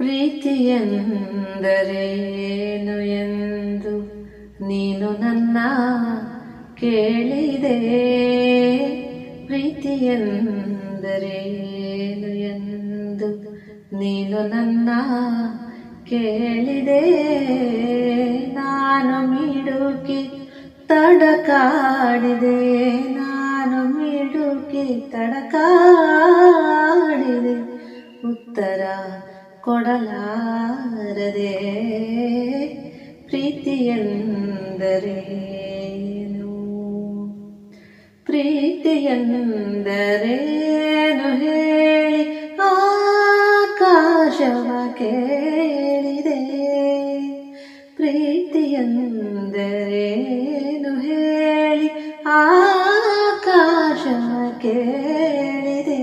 ಪ್ರೀತಿಯೆಂದರೇನು ಎಂದು ನೀನು ನನ್ನ ಕೇಳಿದೆ. ಪ್ರೀತಿಯೆಂದರೇನು ಎಂದು ನೀನು ನನ್ನ ಕೇಳಿದೆ. ನಾನು ಮಿಡುಕಿ ತಡಕಾಡಿದೆ, ನಾನು ಮಿಡುಕಿ ತಡಕಾಡಿದೆ, ಉತ್ತರ ಕೊಡಲಾರದೆ. ಪ್ರೀತಿಯೆಂದರೇನು, ಪ್ರೀತಿಯೆಂದರೇನು ಹೇಳಿ ಆಕಾಶವ ಕೇಳಿದೆ. ಪ್ರೀತಿಯೆಂದರೇನು ಹೇಳಿ ಆಕಾಶವ ಕೇಳಿದೆ.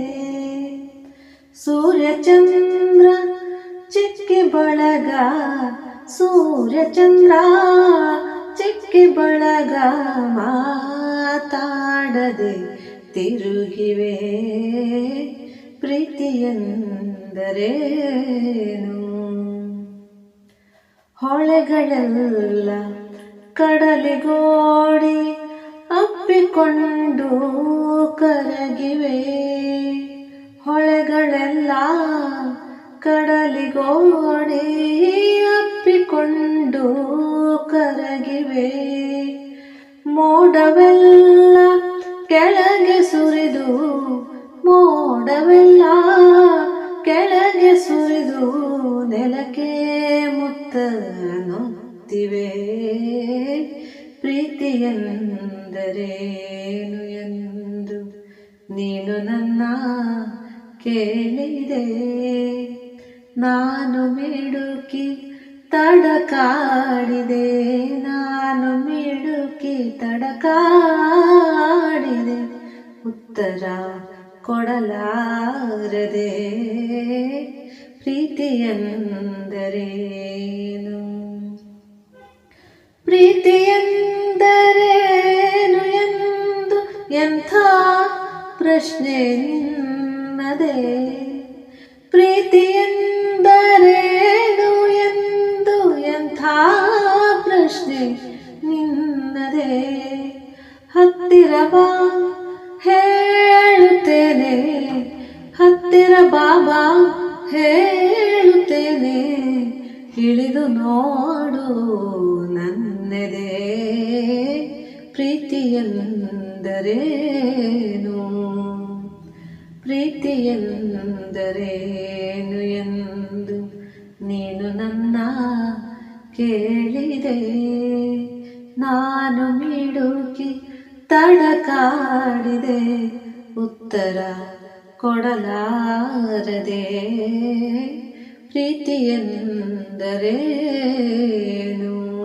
ಸೂರ್ಯಚಂದ್ರ ಚಿಕ್ಕಿ ಬಳಗ, ಸೂರ್ಯಚಂದ್ರ ಚಿಕ್ಕಿ ಬಳಗ ಮಾತಾಡದೆ ತಿರುಗಿವೆ. ಪ್ರೀತಿಯೆಂದರೇನು, ಹೊಳೆಗಳೆಲ್ಲ ಕಡಲಿಗೋಡಿ ಅಪ್ಪಿಕೊಂಡು ಕರಗಿವೆ. ಹೊಳೆಗಳೆಲ್ಲ ಕಡಲಿಗೋಡಿ ಅಪ್ಪಿಕೊಂಡು ಕರಗಿವೆ. ಮೋಡವೆಲ್ಲ ಕೆಳಗೆ ಸುರಿದು, ಮೋಡವೆಲ್ಲ ಕೆಳಗೆ ಸುರಿದು ನೆಲಕ್ಕೆ ಮುತ್ತನೊತ್ತಿವೆ. ಪ್ರೀತಿಯೆಂದರೇನು ಎಂದು ನೀನು ನನ್ನ ಕೇಳಿದೆ. ನಾನು ಮಿಡುಕಿ ತಡಕಾಡಿದೆ, ನಾನು ಮಿಡುಕಿ ತಡಕಾಡಿದೆ, ಉತ್ತರ ಕೊಡಲಾರದೆ. ಪ್ರೀತಿಯೆಂದರೇನು, ಪ್ರೀತಿಯೆಂದರೇನು ಎಂದು ಎಂಥ ಪ್ರಶ್ನೆ ನಿನ್ನದೇ. ಪ್ರೀತಿಯೆಂದರೇನು ಎಂದು ಎಂಥ ಪ್ರಶ್ನೆ ನಿನ್ನದೇ. ಹತ್ತಿರ ಬಾ ಹೇಳುತ್ತೇನೆ, ಹತ್ತಿರ ಬಾಬಾ ಹೇಳುತ್ತೇನೆ, ಇಳಿದು ನೋಡು ನನ್ನೆದೆ. ಪ್ರೀತಿಯೆಂದರೇನು, ಪ್ರೀತಿಯೆಂದರೇನು ಎಂದು ನೀನು ನನ್ನ ಕೇಳಿದೆ. ನಾನು ಮಿಡುಕಿ ತಡಕಾಡಿದೆ, ಉತ್ತರ ಕೊಡಲಾರದೆ. ಪ್ರೀತಿಯೆಂದರೇನು.